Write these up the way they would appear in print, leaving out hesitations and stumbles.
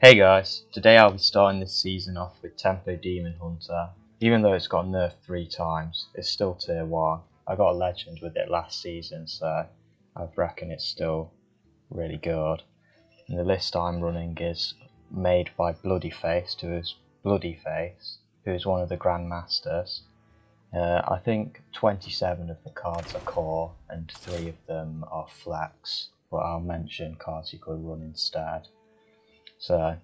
Hey guys, today I'll be starting this season off with Tempo Demonhunter. Even though it's got nerfed 3 times, it's still tier 1. I got a legend with it last season, so I reckon it's still really good. And the list I'm running is made by Bloodyface, who's one of the Grandmasters. I think 27 of the cards are core and 3 of them are flex, but I'll mention cards you could run instead. So,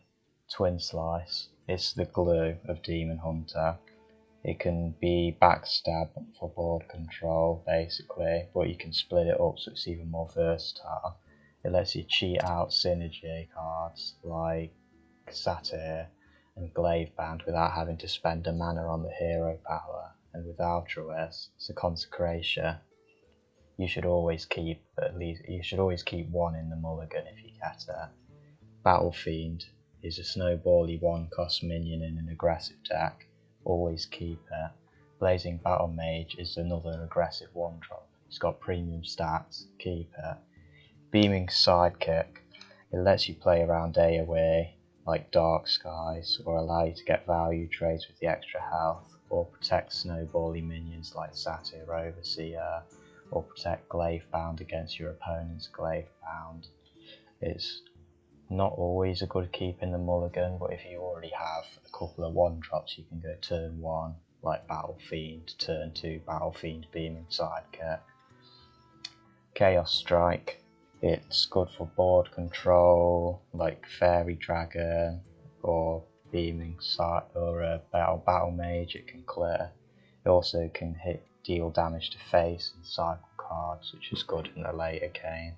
Twin Slice, it's the glue of Demonhunter. It can be backstab for board control basically, but you can split it up so it's even more versatile. It lets you cheat out synergy cards like Satyr and Glaivebound without having to spend a mana on the hero power, and with Altruis, it's a consecration. You should always keep one in the mulligan if you get it. Battlefiend is a snowbally 1-cost minion in an aggressive deck, always keep it. Blazing Battlemage is another aggressive 1-drop, it's got premium stats, keep it. Beaming Sidekick, it lets you play around AoE like Dark Skies, or allow you to get value trades with the extra health, or protect snowbally minions like Satyr Overseer, or protect Glaivebound against your opponent's Glaivebound. It's not always a good keep in the mulligan, but if you already have a couple of 1-drops, you can go turn 1 like Battlefiend, turn 2 Battlefiend Beaming Sidekick. Chaos Strike, it's good for board control like Fairy Dragon or Beaming Side or Battle Mage. It can clear. It also can deal damage to face and cycle cards, which is good in the later game.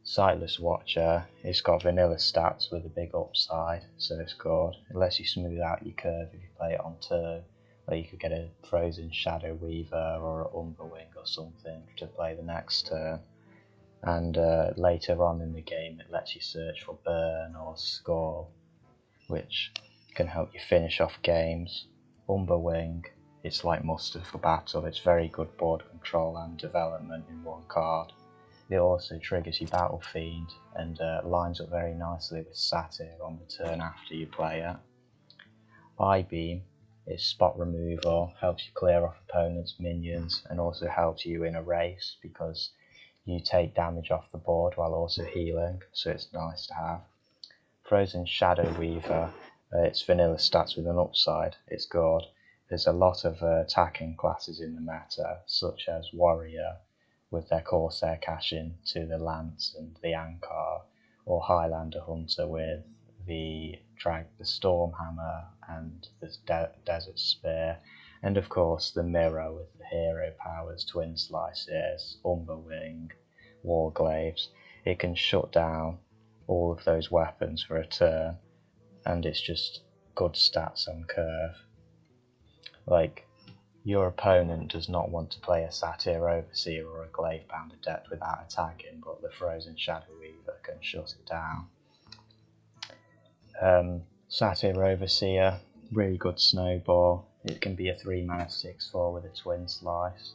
Sightless Watcher, it's got vanilla stats with a big upside, so it's good. It lets you smooth out your curve if you play it on turn, like you could get a frozen Shadoweaver or an Umberwing or something to play the next turn. And later on in the game it lets you search for burn or skull, which can help you finish off games. Umberwing, it's like mustard for battle, it's very good board control and development in 1 card. It also triggers your Battlefiend and lines up very nicely with Satyr on the turn after you play it. I-Beam is spot removal, helps you clear off opponents' minions, and also helps you in a race because you take damage off the board while also healing, so it's nice to have. Frozen Shadoweaver, it's vanilla stats with an upside, it's good. There's a lot of attacking classes in the meta, such as Warrior, with their Corsair cash-in to the Lance and the Ankar, or Highlander Hunter with the Stormhammer and the Desert Spear, and of course the Mirror with the hero powers, Twin Slices, Umberwing, Warglaives. It can shut down all of those weapons for a turn, and it's just good stats on curve. Like, your opponent does not want to play a Satyr Overseer or a Glaivebound Adept without attacking, but the Frozen Shadoweaver can shut it down. Satyr Overseer, really good snowball. It can be a 3-mana 6/4 with a Twin Slice,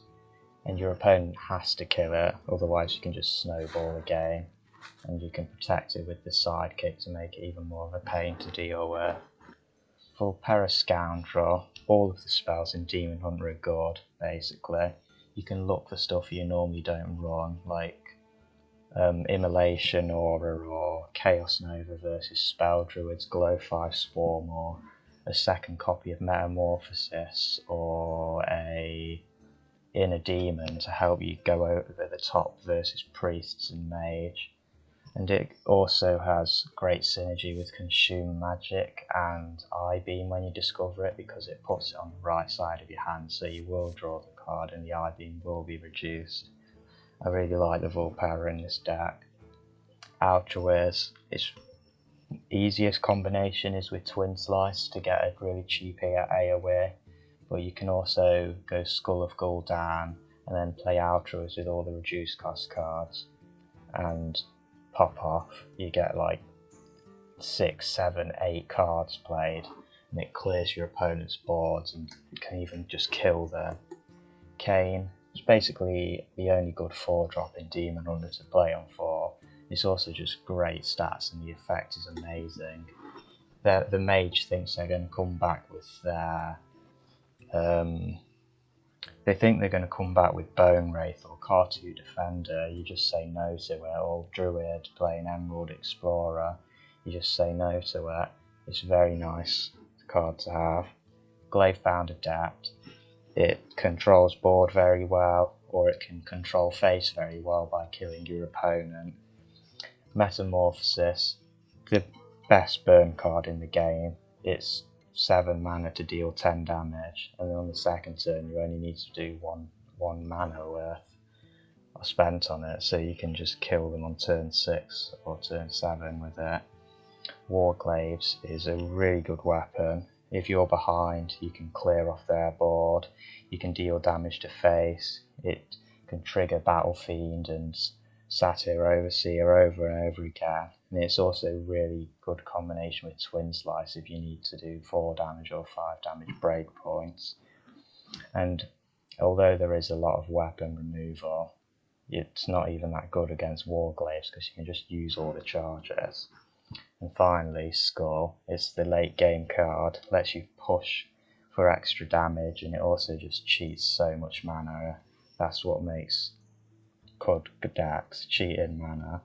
and your opponent has to kill it, otherwise you can just snowball the game, and you can protect it with the Sidekick to make it even more of a pain to deal with. Vulpera Scoundrel, all of the spells in Demonhunter are good, basically. You can look for stuff you normally don't run, like Immolation Aura or Chaos Nova versus Spell Druid's Glow 5 Swarm, or a second copy of Metamorphosis, or a Inner Demon to help you go over the top versus Priests and Mage. And it also has great synergy with Consume Magic and I-Beam when you discover it, because it puts it on the right side of your hand, so you will draw the card and the I-Beam will be reduced. I really like the Vulpera in this deck. Altruis, its easiest combination is with Twin Slice to get a really cheap AoE, but you can also go Skull of Gul'dan and then play Altruis with all the reduced cost cards and pop off. You get like 6, 7, 8 cards played, and it clears your opponent's boards and you can even just kill them. Kayn It's basically the only good 4-drop in Demonhunter to play on 4. It's also just great stats and the effect is amazing. The mage thinks they're going to come back with their... they think they're going to come back with Bone Wraith or Cartu Defender. You just say no to it. Or Druid playing Emerald Explorer. You just say no to it. It's a very nice card to have. Glaivebound Adept. It controls board very well, or it can control face very well by killing your opponent. Metamorphosis, the best burn card in the game. It's 7 mana to deal 10 damage, and then on the second turn you only need to do one mana worth spent on it, so you can just kill them on turn 6 or turn 7 with it. Warglaives is a really good weapon. If you're behind, you can clear off their board, you can deal damage to face, it can trigger Battlefiend and Satyr Overseer over and over again, and it's also a really good combination with Twin Slice if you need to do 4 damage or 5 damage breakpoints. And although there is a lot of weapon removal, it's not even that good against Warglaives because you can just use all the charges. And finally, Skull. It's the late game card, lets you push for extra damage, and it also just cheats so much mana. That's what makes Gul'dan cheating mana.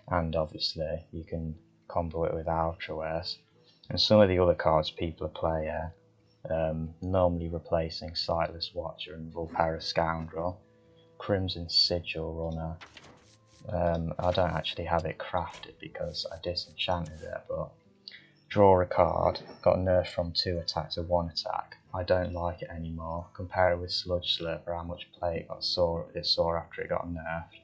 And obviously you can combo it with Altruis. And some of the other cards people are playing, normally replacing Sightless Watcher and Vulpera Scoundrel. Crimson Sigil Runner. I don't actually have it crafted because I disenchanted it, but draw a card, got nerfed from 2 attack to 1 attack. I don't like it anymore. Compare it with Sludge Slurper, how much play it saw after it got nerfed.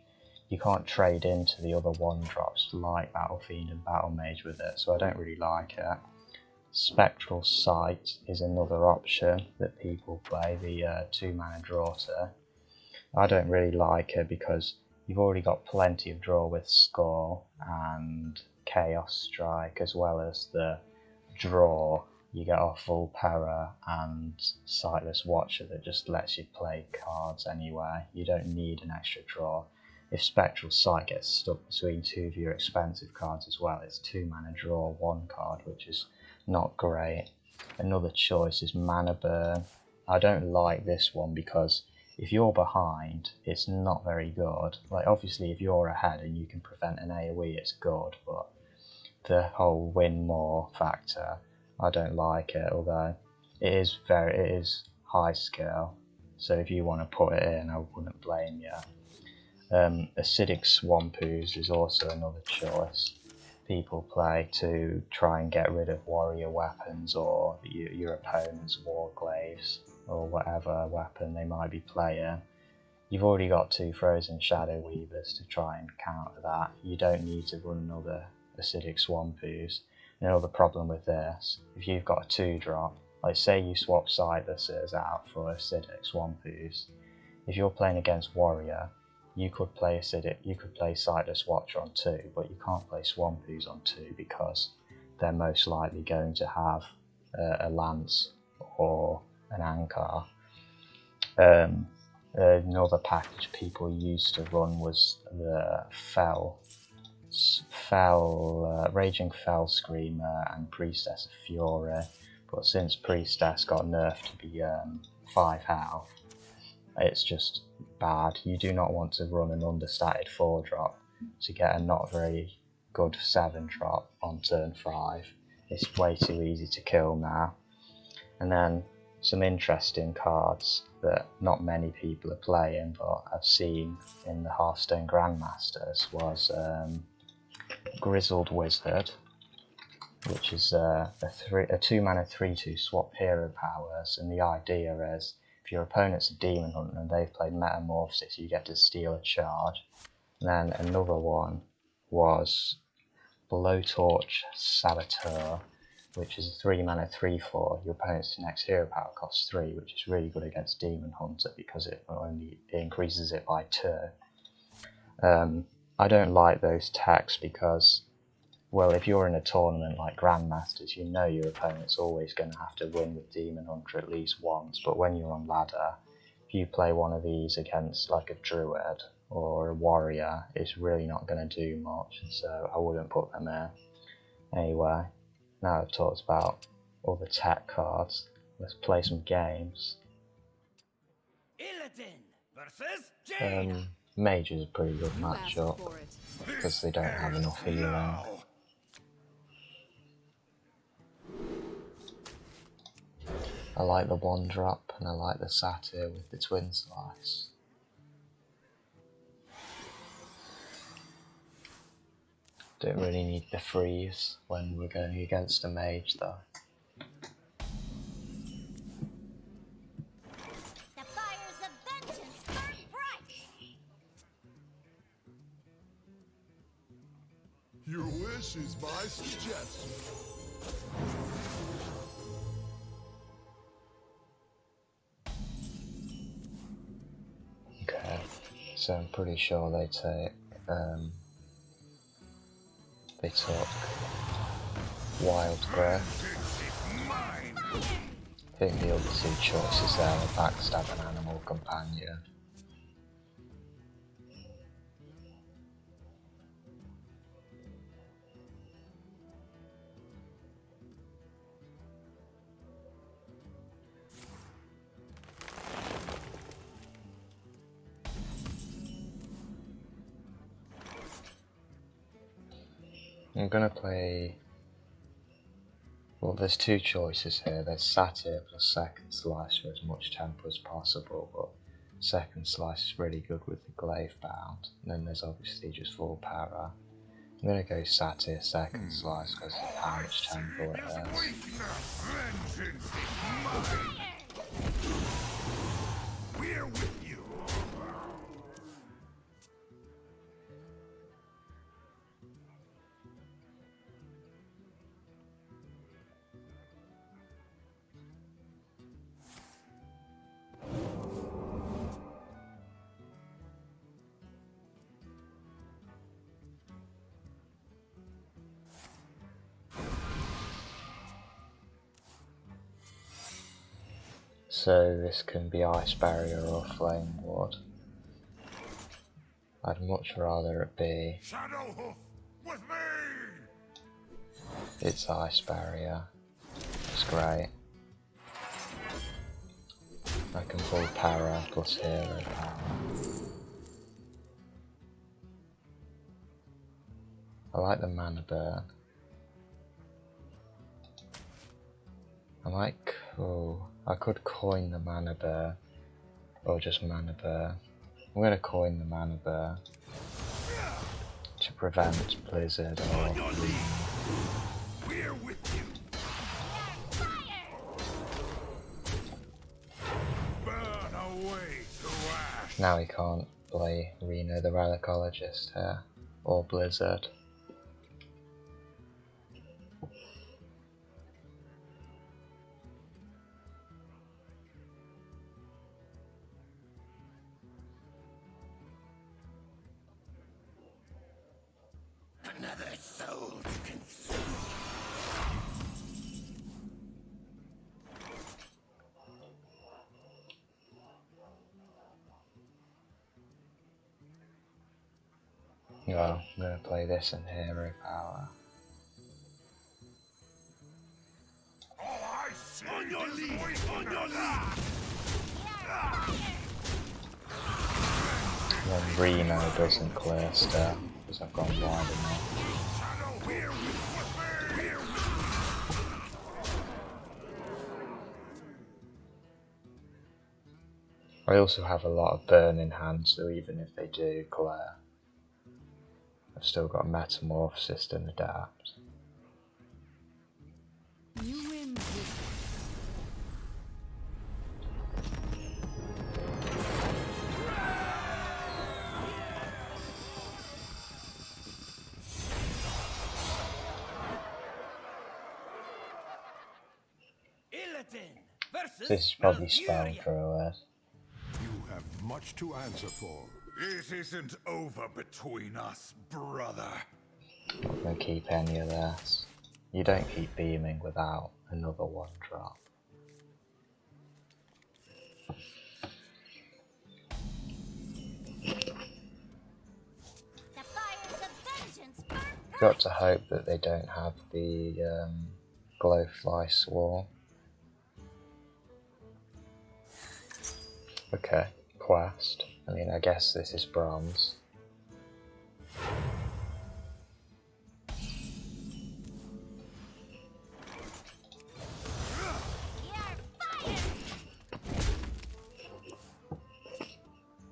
You can't trade into the other 1-drops like Battlefiend and Battlemage with it, so I don't really like it. Spectral Sight is another option that people play, the 2 mana draw to. I don't really like it because you've already got plenty of draw with Skull and Chaos Strike, as well as the draw you get off Vulpera and Sightless Watcher that just lets you play cards anyway. You don't need an extra draw. If Spectral Sight gets stuck between 2 of your expensive cards as well, it's 2 mana draw 1 card, which is not great. Another choice is Mana Burn. I don't like this one because if you're behind, it's not very good. Like, obviously if you're ahead and you can prevent an AoE, it's good, but the whole win more factor, I don't like it, although it is high skill, so if you want to put it in, I wouldn't blame you. Acidic Swamp Ooze is also another choice people play to try and get rid of warrior weapons or your opponent's Warglaives or whatever weapon they might be playing. You've already got 2 frozen Shadoweavers to try and counter that. You don't need to run another Acidic Swamp Ooze. Another problem with this, if you've got a 2-drop, like say you swap Sightlesses out for Acidic Swamp Ooze, if you're playing against warrior, you could play Sightless Watcher on 2, but you can't play Swamp Ooze on 2 because they're most likely going to have a lance or an anchor. Another package people used to run was the Raging Fell Screamer and Priestess of Fury, but since Priestess got nerfed to be 5 health, it's just bad. You do not want to run an understated 4-drop to get a not very good 7-drop on turn 5. It's way too easy to kill now. And then some interesting cards that not many people are playing, but I've seen in the Hearthstone Grandmasters was Grizzled Wizard, which is a 2 mana 3/2 swap hero powers, and the idea is if your opponent's a Demonhunter and they've played Metamorphosis, you get to steal a charge. And then another one was Blowtorch Saboteur, which is a 3 mana 3/4. Your opponent's next hero power costs 3, which is really good against Demonhunter because it increases it by 2. I don't like those techs because, well, if you're in a tournament like Grandmasters, you know your opponent's always going to have to win with Demonhunter at least once, but when you're on ladder, if if you play one of these against like a druid or a warrior, it's really not going to do much, so I wouldn't put them there. Anyway, now I've talked about all the tech cards, let's play some games. Mage is a pretty good matchup because they don't have enough healing. I like the 1-drop and I like the Satyr with the Twin Slice. Don't really need the freeze when we're going against a mage though. The fires of vengeance burn bright. Your wish is my suggestion. Okay, so I'm pretty sure they took Wild Growth. I think the other two choices there are Backstab and Animal Companion. I'm gonna play. Well, there's two choices here. There's Satyr plus Second Slice for as much tempo as possible, but Second Slice is really good with the Glaivebound. And then there's obviously just Vulpera. I'm gonna go Satyr Second Slice because of how much tempo it has. We're with you. So this can be Ice Barrier or Flame Ward. I'd much rather it be Shadowhoof with me. it's Ice Barrier. It's great. I can pull Para plus Hero Power. I like the Mana Burn. I could coin the Mana Burn, or just Mana Burn. I'm going to coin the Mana Burn to prevent Blizzard or We're with you. Burn away to ash. Now he can't play Reno the Relicologist here, or Blizzard. Another soul to consume. Well, I'm going to play this in Hero Power. Oh, I see. On your lead. On your lead. Then Reno doesn't clear stuff because I've gone wide enough. I also have a lot of burn in hand, so even if they do clear, I've still got Metamorphosis and Adapt. You win. This is probably spell through it. You have much to answer for. It isn't over between us, brother. Not going to keep any of this. You don't keep beaming without another 1-drop. Got to hope that they don't have the glowfly swarm. Okay, quest. I mean, I guess this is bronze.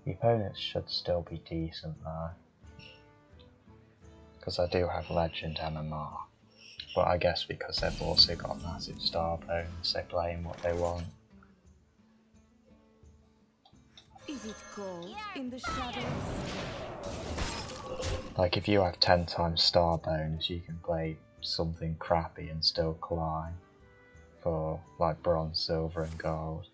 The opponents should still be decent though, because I do have Legend MMR, but I guess because they've also got massive star bonus, they play in what they want. Is it cold in the shadows? Like if you have 10 times star bonus, you can play something crappy and still climb for like bronze, silver and gold.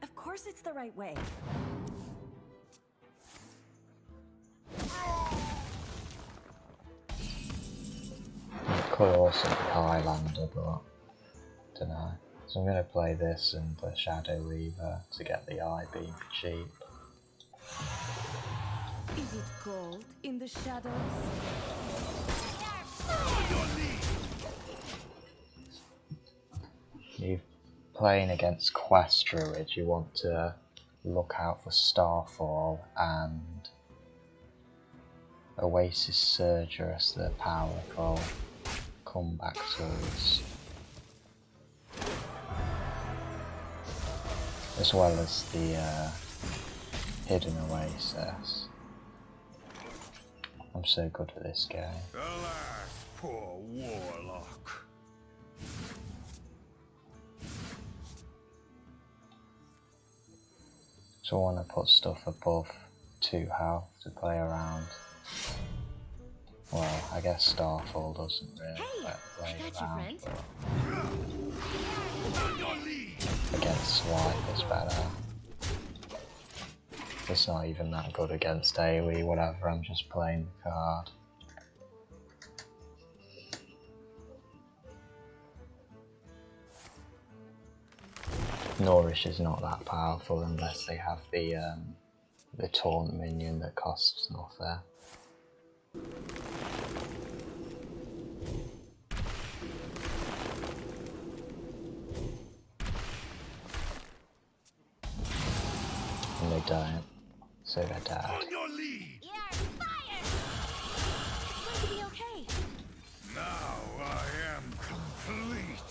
Of course it's the right way. Could also be Highlander, but don't know. So I'm going to play this and the Shadoweaver to get the eye beam for cheap. Is it cold in the shadows? You're playing against Quest Druid, you want to look out for Starfall and Oasis Surgerus, the powerful comeback tools, as well as the Hidden Oasis. I'm so good at this game. Alas, poor Warlock. So I want to put stuff above 2 health to play around. Well, I guess Starfall doesn't really play around, but against Swipe is better. It's not even that good against AoE, whatever, I'm just playing the card. Nourish is not that powerful unless they have the taunt minion that costs nothing. And they don't, so they're dead. On your lead! You're fired! It's going to be okay. Now I am complete.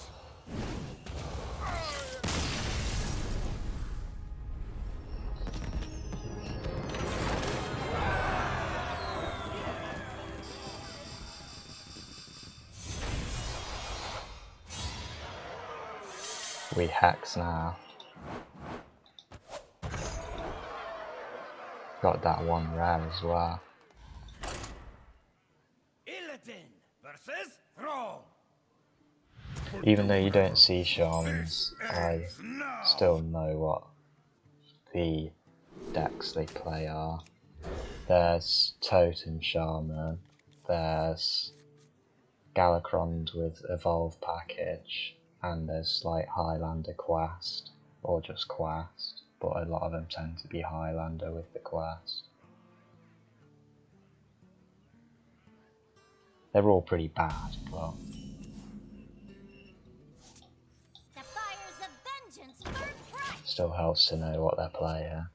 We hex now. Got that one rare as well. Illidan versus Thrall. Even though you don't see shamans, I still know what the decks they play are. There's Totem Shaman, there's Galakrond with Evolve package, and there's like Highlander Quest, or just Quest, but a lot of them tend to be Highlander with the Quest. They're all pretty bad, but The fires of vengeance burn bright! still helps to know what they're playing.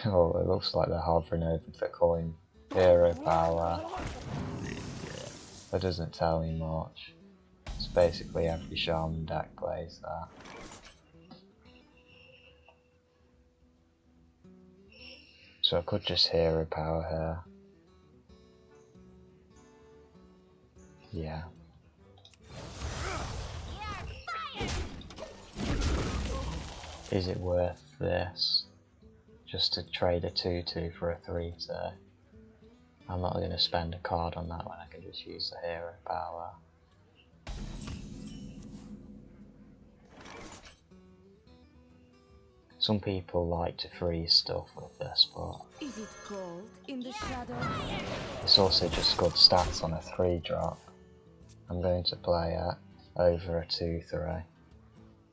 Oh, it looks like they're hovering over the coin. Hero power. That doesn't tell me much. It's basically every Shaman deck plays that. So I could just hero power here. Yeah. You're fired! Is it worth this? Just to trade a 2-2 for a 3-2? I'm not going to spend a card on that when I can just use the hero power. Some people like to freeze stuff with this, but Is it cold in the shadows? it's also just good stats on a 3-drop. I'm going to play it over a 2/3.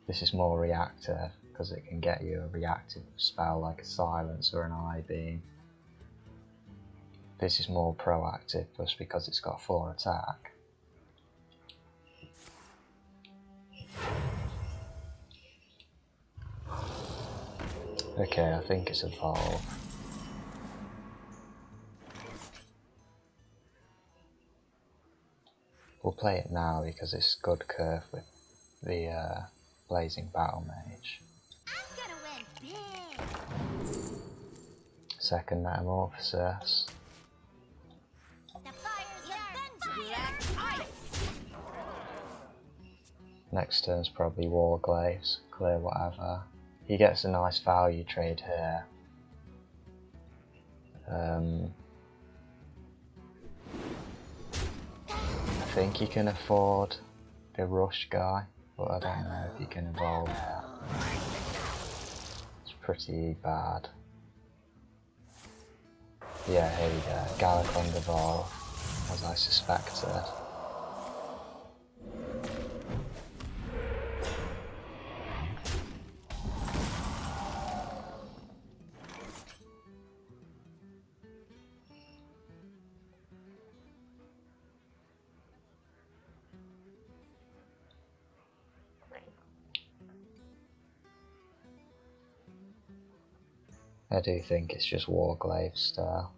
This is more reactive because it can get you a reactive spell like a silence or an eye beam. This is more proactive just because it's got 4 attack. Okay, I think it's evolved. We'll play it now because it's good curve with the Blazing Battlemage. I'm gonna win big. Second Metamorphosis. The fire's a vengeance. Next turn's probably Warglaives, clear whatever. He gets a nice value trade here. I think he can afford the rush guy, but I don't know if he can evolve that. It's pretty bad. Yeah, here we go. Galakrond evolve, as I suspected. I do think it's just Warglaive style.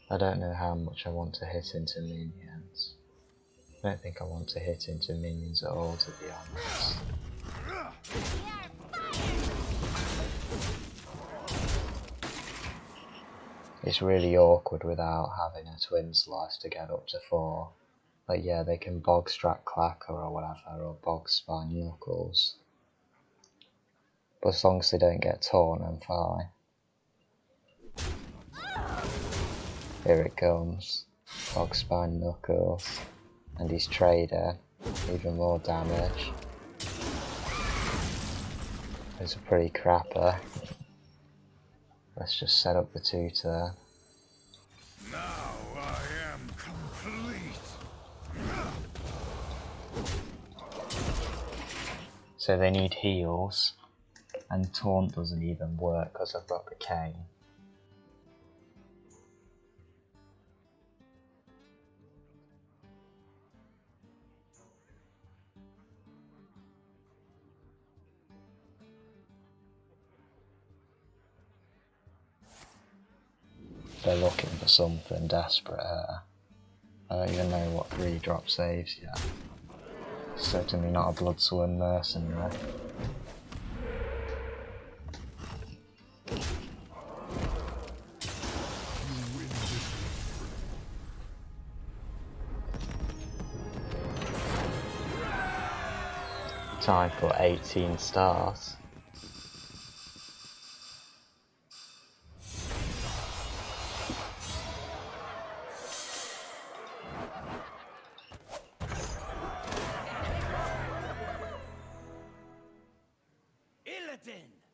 I don't know how much I want to hit into minions. I don't think I want to hit into minions at all, to be honest. It's really awkward without having a twin slice to get up to 4. Like, yeah, they can bog strat Clacker or whatever, or bog spine knuckles. But as long as they don't get torn, I'm fine. Here it comes. Bog spine knuckles. And he's trading. Even more damage. It's a pretty crapper. Let's just set up the 2-turn. Now I am complete. So they need heals. And taunt doesn't even work because I've got the Kayn. They're looking for something desperate here. I don't even know what 3-drop saves yet. Certainly not a Bloodsworn mercenary. Time for 18 stars.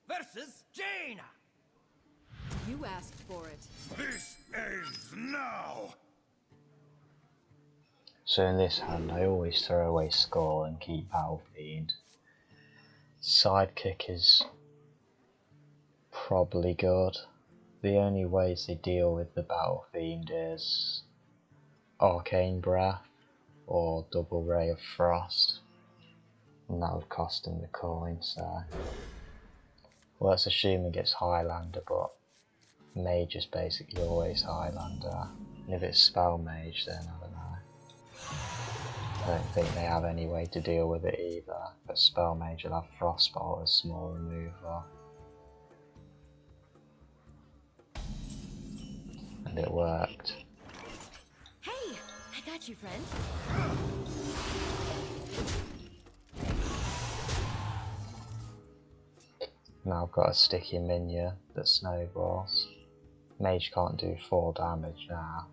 Versus Jaina. You asked for it. This ends now. So in this hand I always throw away Skull and keep Battlefiend. Sidekick is probably good. The only ways they deal with the Battlefiend is Arcane Breath or Double Ray of Frost. And that would cost him the coin, so... Well, let's assume he gets Highlander, but Mage is basically always Highlander. And if it's Spell Mage, then I don't know. I don't think they have any way to deal with it either. But Spell Mage will have Frostbolt as small removal. And it worked. Hey, I got you, friend. Now I've got a sticky minion that snowballs. Mage can't do 4 damage now.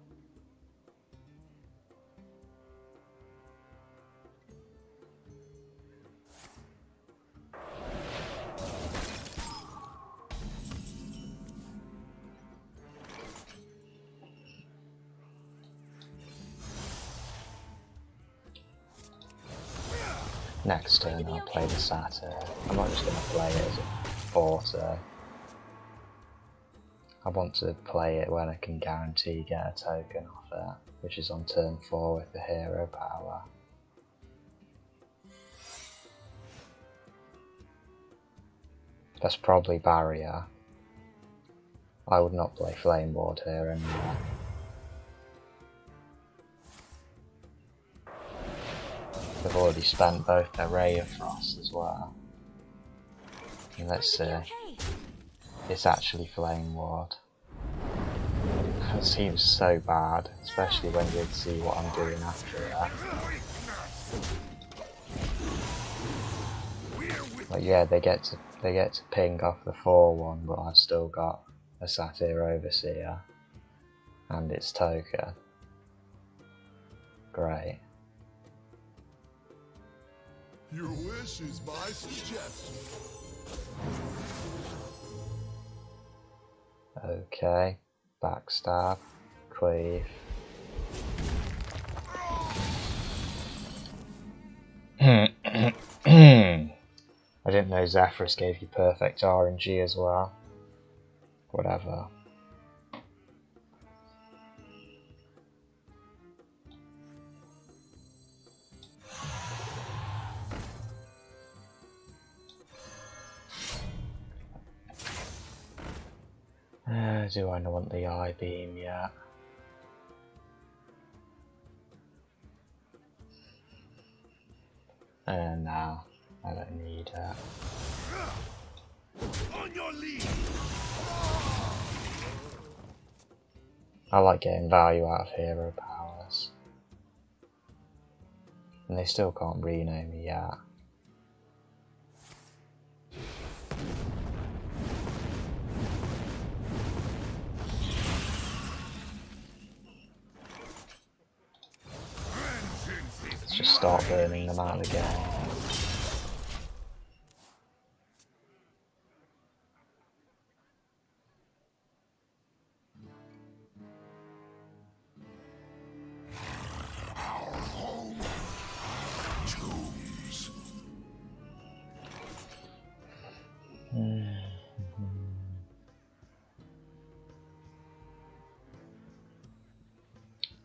Next turn I'll play the Satyr. I'm not just going to play it as a auto. I want to play it when I can guarantee get a token off it, which is on turn 4 with the hero power. That's probably Barrier. I would not play Flame Ward here anyway. They've already spent both their Ray of Frost as well. And let's see. It's actually Flame Ward. That seems so bad, especially when you'd see what I'm doing after that. Like yeah, they get to ping off the 4-1, but I've still got a Satyr Overseer and its token. Great. Your wish is my suggestion. Okay, backstab, cleave. I didn't know Zephyrus gave you perfect RNG as well. Whatever. Do I want the eye beam yet? No, I don't need it. On your lead. I like getting value out of hero powers. And they still can't rename me yet. Let's just start burning them out again.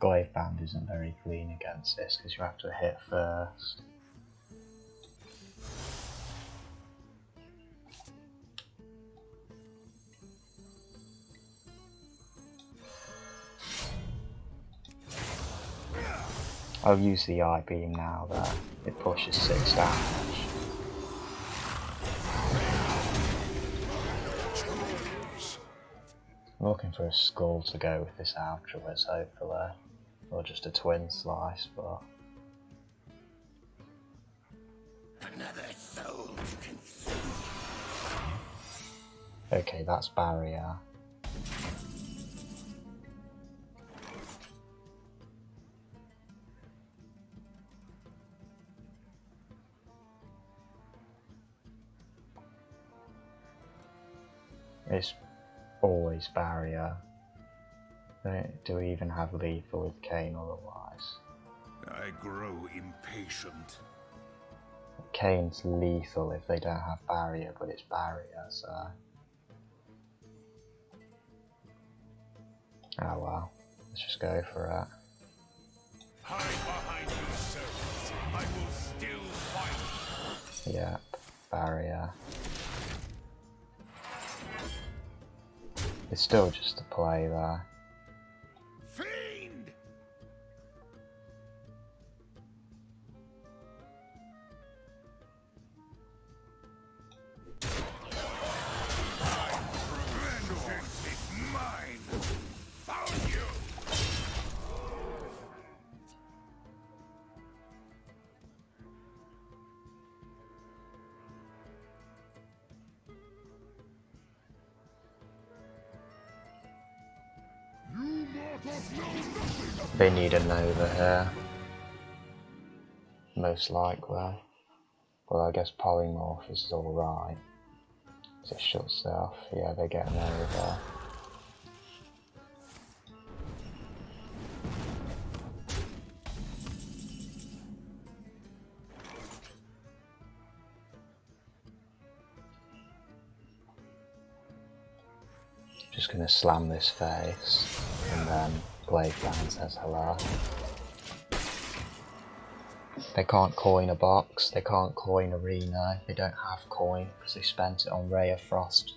Glaivebound isn't very clean against this because you have to hit first. I'll use the eye beam now though. It pushes 6 damage. I'm looking for a skull to go with this Altruis hopefully. Or just a twin slice, but Another soul to consume. okay, that's Barrier. It's always Barrier. Do we even have lethal with Kayn otherwise? I grow impatient. Kayn's lethal if they don't have Barrier, but it's Barrier, so... Oh well, let's just go for it. Hide behind your servants. I will still fight. Yep, Barrier. It's still just a play there. Fiend! Vengeance is mine. Found you. They need a Nova here. Most likely. Well, I guess Polymorph is alright. It shuts it off. Yeah, they get a Nova. Just gonna slam this face, and then Glaivebound says hello. They can't coin a box, they can't coin Arena, they don't have coin because they spent it on Ray of Frost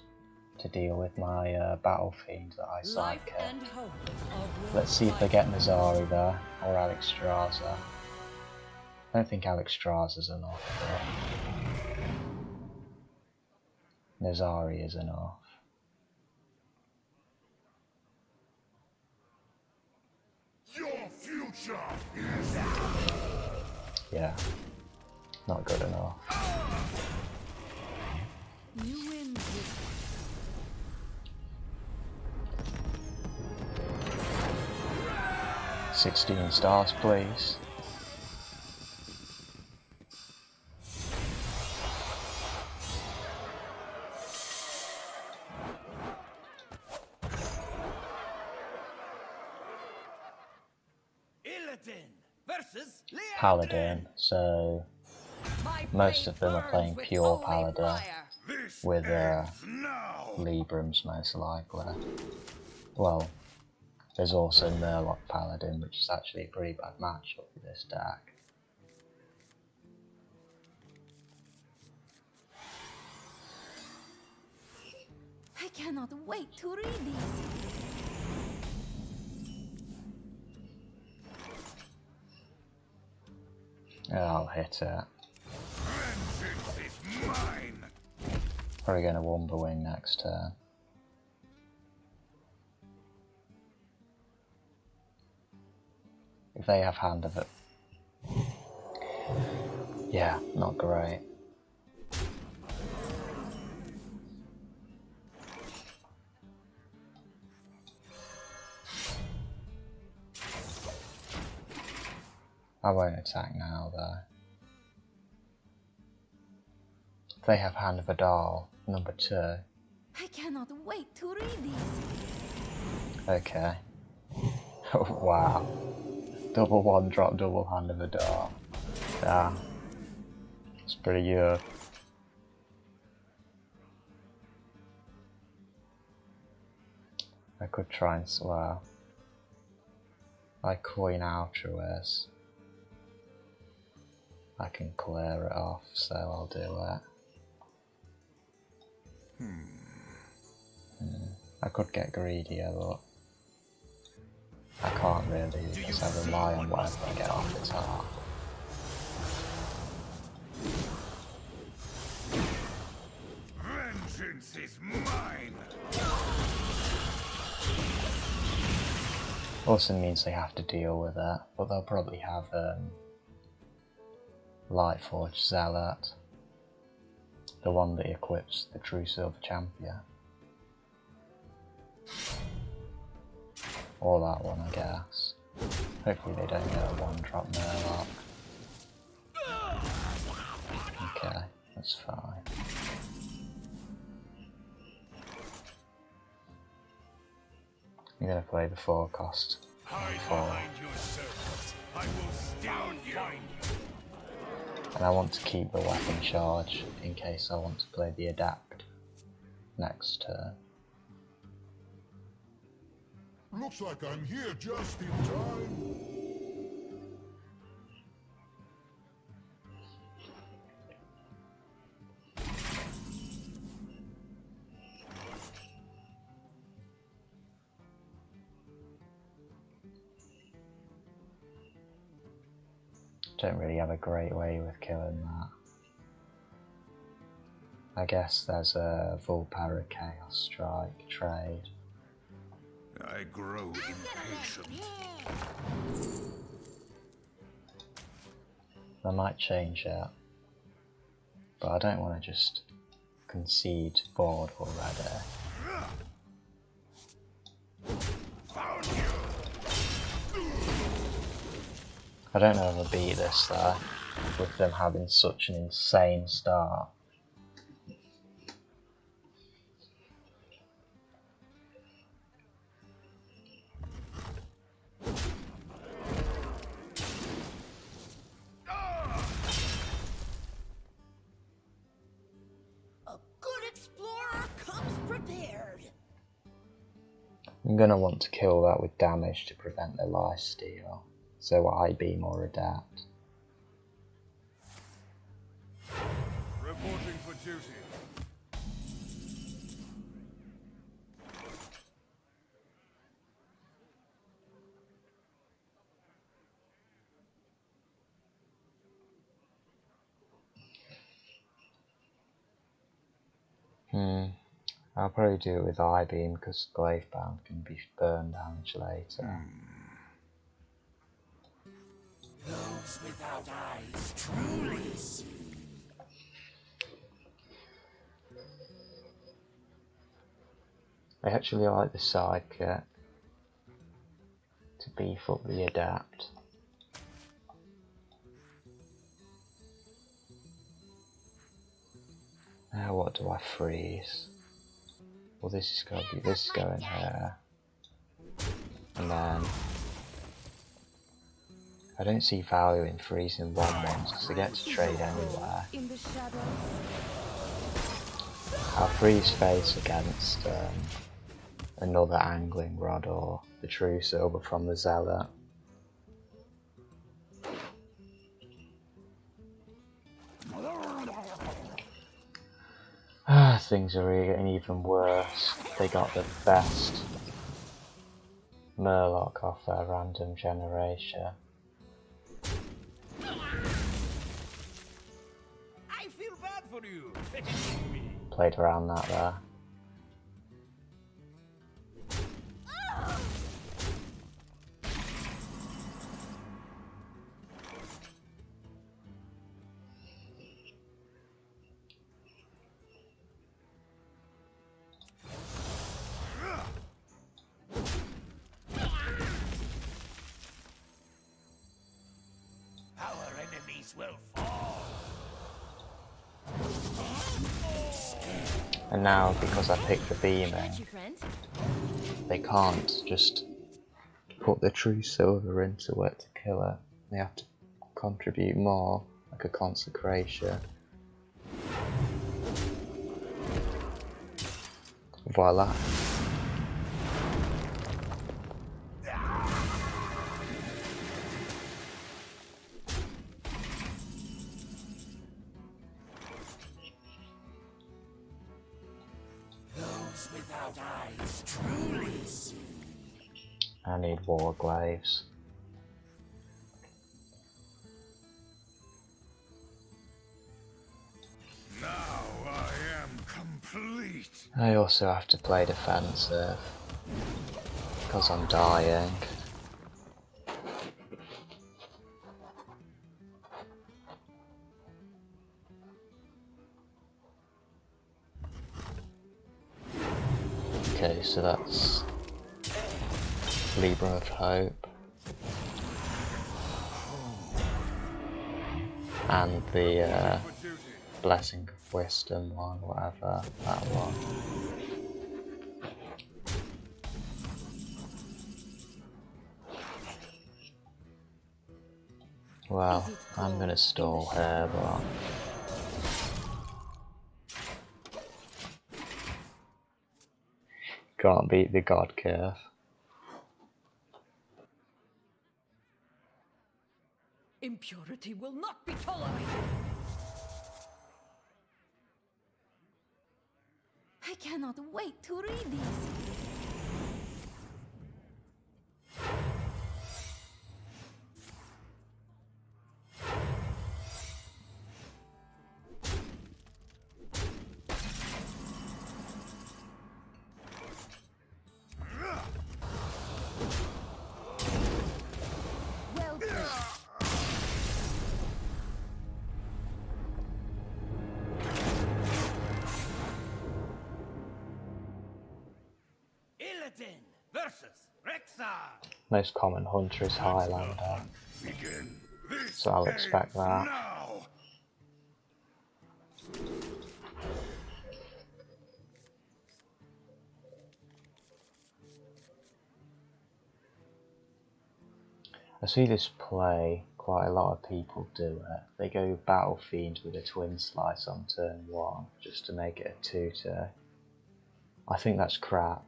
to deal with my Battlefiend that I sidekick. Let's see if they get Nazari there, or Alexstrasza. I don't think Alexstrasza's enough, but Nazari is enough. Your future is... Yeah, not good enough. You win this. 16 stars, please. Paladin, so most of them are playing pure Paladin with Librams most likely. Well, there's also Murloc Paladin, which is actually a pretty bad matchup with this deck. I cannot wait to read these. I'll hit it. Vengeance is mine. Probably going to Umberwing next turn. If they have Hand of it. Yeah, not great. I won't attack now though. If they have Hand of Adal, number 2. I cannot wait to read these. Okay. Wow. Double 1-drop, double Hand of Adal. Damn. It's pretty good. I could try and swear. I coin Altruis. I can clear it off, so I'll do it. I could get greedier, but I can't really because I rely on whatever I get off the top. Vengeance is mine. Also means they have to deal with it, but they'll probably have Lightforge Zealot, the one that equips the True Silver Champion. Or that one, I guess. Hopefully they don't get a 1-drop Murloc. Okay, that's fine. I'm gonna play the 4-cost. And I want to keep the weapon charge in case I want to play the Adapt next turn. Looks like I'm here just in time. Don't really have a great way with killing that. I guess there's a Vulpera Chaos Strike trade. I grow impatient. I might change it, but I don't want to just concede board already. Found you. I don't know if I beat this though, with them having such an insane start. A good explorer comes prepared. I'm going to want to kill that with damage to prevent the lifesteal, so I be more adept. Reporting for duty. I'll probably do it with I-beam because Glaivebound can be burn damage later. Those without eyes truly see. I actually like the Sidekick to beef up the Adept. Now what do I freeze? Well, this is going here, and then I don't see value in freezing 1/1s because I get to trade anywhere. In the shadows. I'll freeze face against another angling rod or the true silver from the zealot. Things are getting even worse. They got the best Murloc off their random generation. I feel bad for you. Played around that there. Our enemies will fall. And now, because I picked the beaming, Got you, friend. they can't just put the true silver into it to kill it. They have to contribute more, like a consecration. Voila. Those without eyes truly see. I need Warglaives. Now I am complete. I also have to play defensive because I'm dying. Okay, so that's Libram of Hope and the Blessing of Wisdom one, whatever that one. Well, I'm gonna stall here, but can't beat the God Curve. Impurity will not be tolerated. I cannot wait to read these. Well played. Illidan versus Rexxar. Most common hunter is Highlander. Begin. so I'll expect that. Now! I see this play, quite a lot of people do it. They go Battlefiend with a Twin Slice on turn 1 just to make it a 2-2. I think that's crap.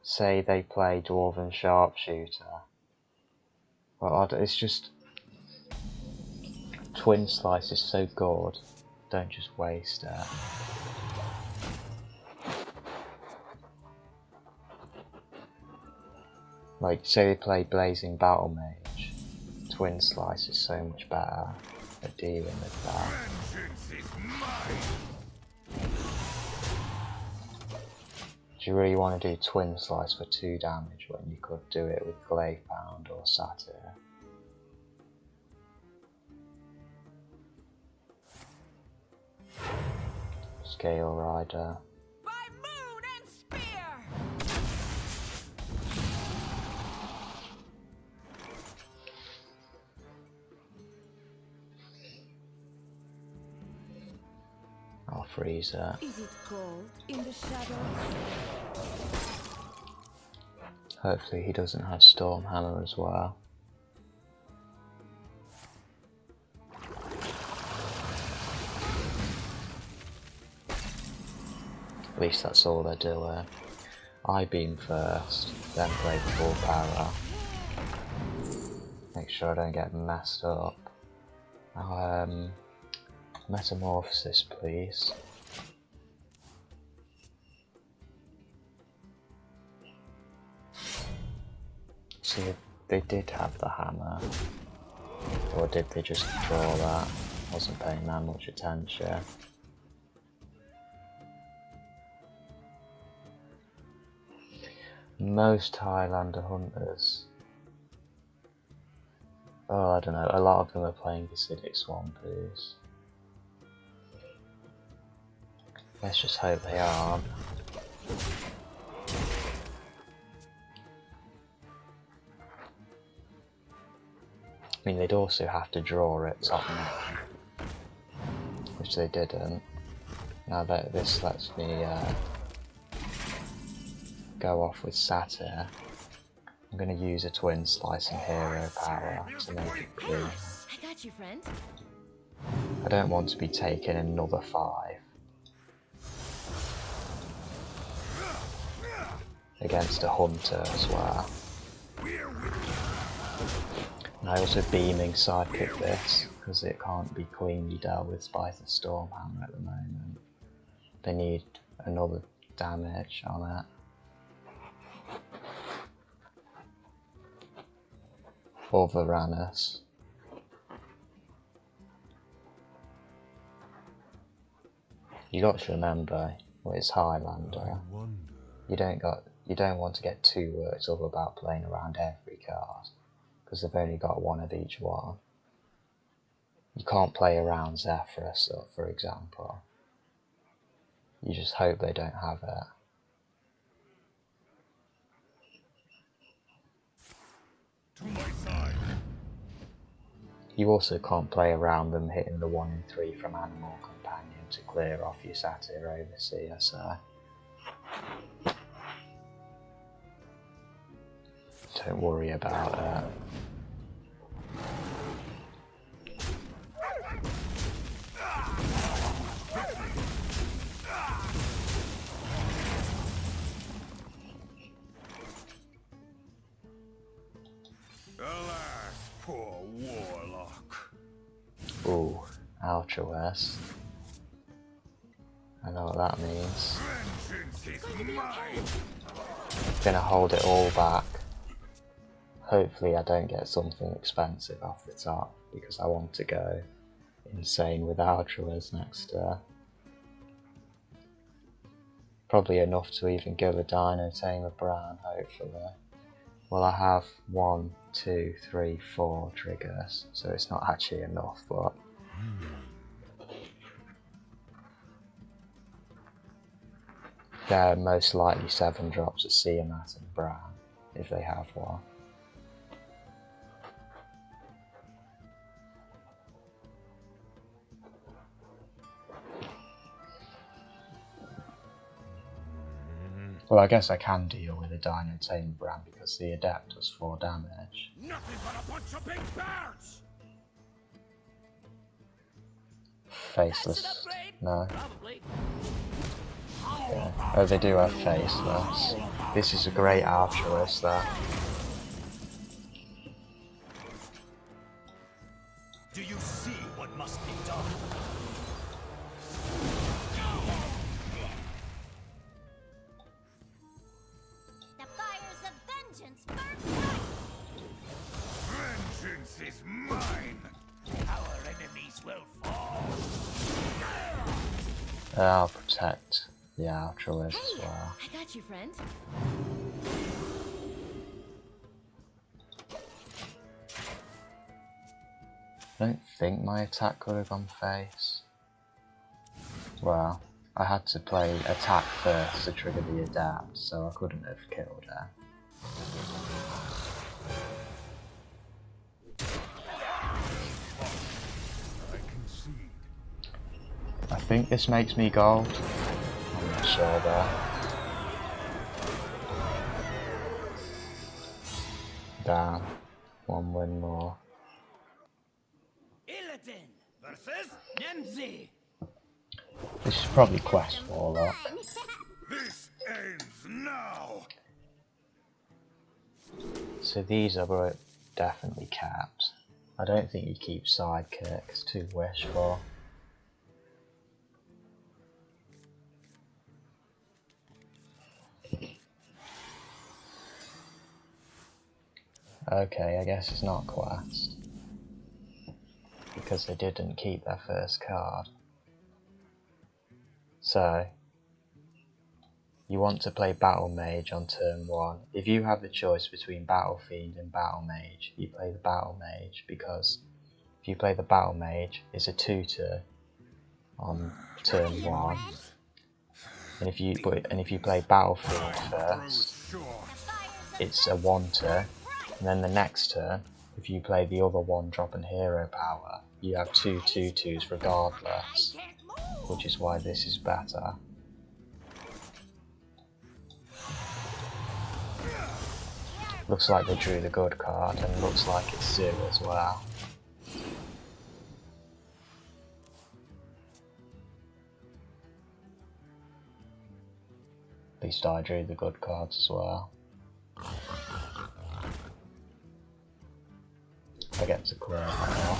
Say they play Dwarven Sharpshooter. Well, it's just... Twin Slice is so good, don't just waste it. Like, say they play Blazing Battlemage, Twin Slice is so much better at dealing with that. Vengeance is mine! Do you really want to do Twin Slice for 2 damage when you could do it with Glaivebound or Satyr? Scale Rider. By moon and spear! I'll freeze it. Is it cold in the shadows? Hopefully he doesn't have Stormhammer as well. At least that's all they're doing. I beam first, then play the Vulpera. Make sure I don't get messed up. Metamorphosis, please. See if they did have the hammer, or did they just draw that? Wasn't paying that much attention. Most Highlander Hunters. Oh, I don't know, a lot of them are playing Acidic Swampoos. Let's just hope they aren't. I mean, they'd also have to draw it top neck, which they didn't. Now that this lets me go off with Satyr, I'm going to use a Twin Slicing Hero power to make it 3. I got you, friend. I don't want to be taking another 5 against a Hunter as well. And I also beaming Sidekick this, because it can't be cleanly dealt with by the Stormhammer at the moment. They need another damage on it. For Varanus. You got to remember, well, it's Highlander. You don't want to get too worked up about playing around every card, because they've only got one of each one. You can't play around Zephyrus, for example. You just hope they don't have it. To my side! You also can't play around them hitting the 1 in 3 from Animal Companion to clear off your Satyr Overseer, so don't worry about it. Alas, poor Warlock. Ooh, Altruis. I know what that means. Vengeance is mine! Gonna hold it all back. Hopefully I don't get something expensive off the top, because I want to go insane with Altruis next turn. Probably enough to even Gul'dan or tame a Bran, hopefully. Well, I have 1, 2, 3, 4 triggers, so it's not actually enough, but they're most likely 7 drops of Siamat and Bran, if they have one. Well, I guess I can deal with a Dino Tamer Brand because the Adept does 4 damage. Nothing but a bunch of big birds! Faceless. No. Okay. Oh, they do have Faceless. This is a great Altruis, that. Do you see what must be done? The fires of vengeance burn bright. Vengeance is mine! Our enemies will fall. I'll protect the Altruis as well. I got you, friend. I don't think my attack could have gone face. Well, I had to play attack first to trigger the Adapt, so I couldn't have killed her. I concede. I think this makes me gold. I'm not sure there. Damn. 1 win more. Illidan versus Nemzi. This is probably Quest Warlock. This ends now! So these are definitely capped. I don't think you keep Sidekick, it's too wishful. Okay, I guess it's not Quest. Because they didn't keep their first card. So, you want to play Battlemage on turn 1. If you have the choice between Battlefiend and Battlemage, you play the Battlemage, because if you play the Battlemage, it's a 2/2 on turn 1. And if you play Battlefiend first, it's a 1/2, and then the next turn, if you play the other 1-drop and hero power, you have 2 2/2s regardless, which is why this is better. Looks like they drew the good card, and looks like it's Zoo as well. At least I drew the good cards as well. I get to clear that now.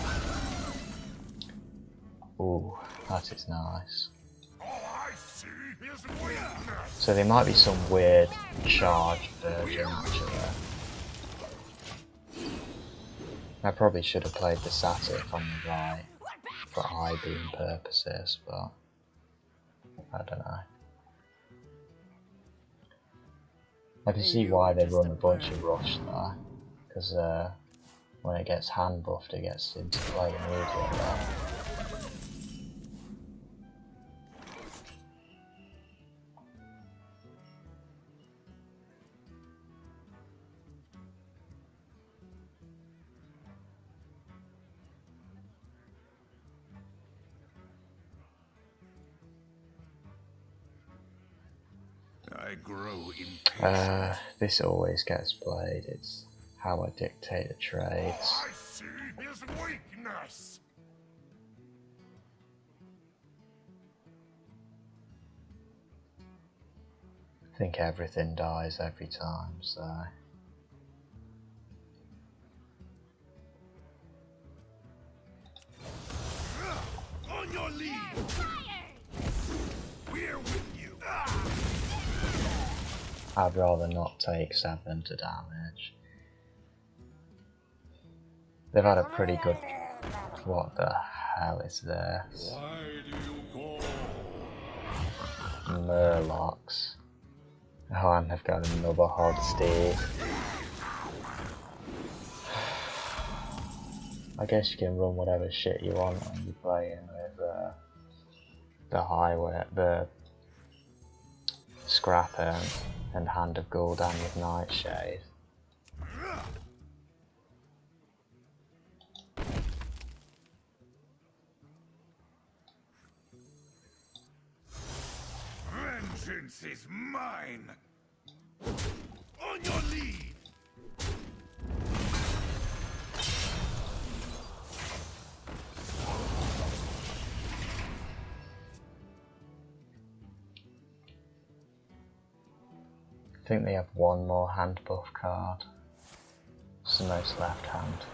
Ooh, that is nice. All I see is weakness! So there might be some weird charged version actually. I probably should have played the Satyr on the right for high beam purposes, but I don't know. I can see why they run a bunch of rush though, because when it gets hand buffed it gets into play immediately. I grow impatient. This always gets played, it's how I dictate the trades. All I see is weakness! I think everything dies every time, so... On your lead! We're with you! I'd rather not take 7 to damage. They've had a pretty good... What the hell is this? Why do you call? Murlocs. Oh, and they've got another hog steed. I guess you can run whatever shit you want when you're playing with the highway, the Scrapper and Hand of Gul'dan with Nightshade. Vengeance is mine! Lead. I think they have one more hand buff card. It's the most left hand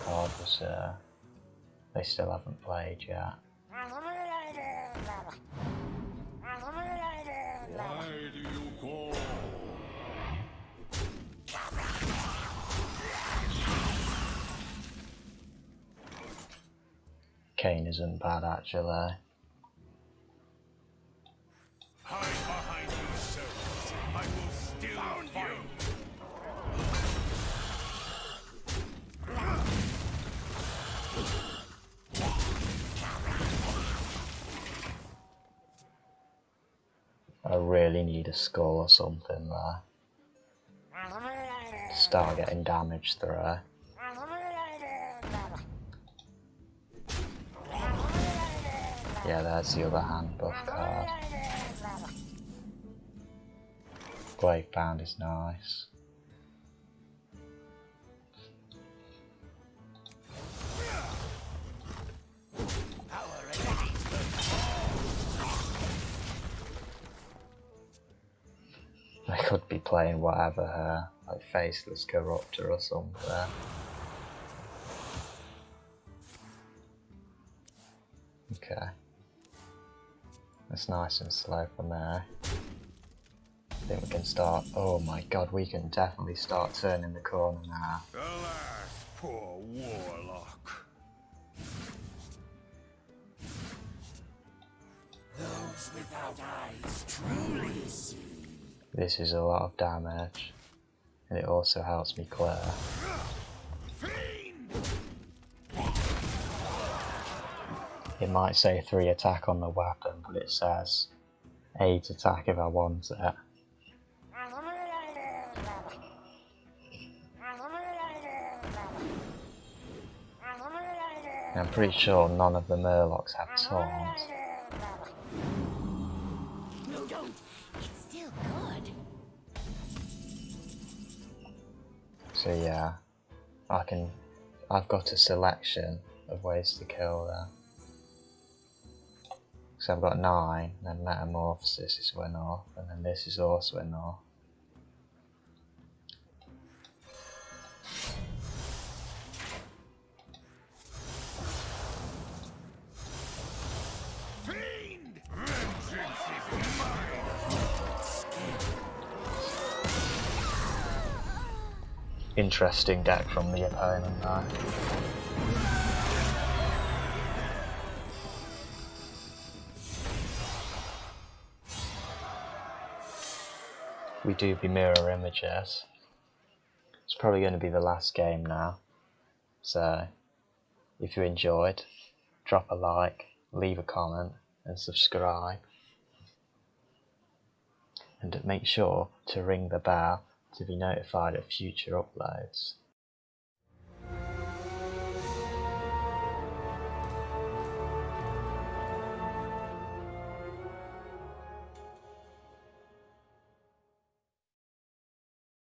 card was they still haven't played yet. Why do you call? Kayn isn't bad actually. Hide behind these circles. I will still find you. I really need a skull or something there. Start getting damage through. Yeah, there's the other hand buff card. Glaivebound is nice. They could be playing whatever, like Faceless Corruptor or something. Okay. That's nice and slow from there. I think we can start. Oh my god, we can definitely start turning the corner now. Alas, poor Warlock. Those without eyes truly see. This is a lot of damage, and it also helps me clear. Fiend! It might say 3 attack on the weapon, but it says 8 attack if I want it. I'm pretty sure none of the Murlocs have taunts. No, don't. It's still good. So yeah, I've got a selection of ways to kill them. So I've got 9, then Metamorphosis is went off, and then this is also went off. Fiend! Vengeance is mine! Interesting deck from the opponent there. We do the mirror images. It's probably going to be the last game now. So, if you enjoyed, drop a like, leave a comment, and subscribe. And make sure to ring the bell to be notified of future uploads.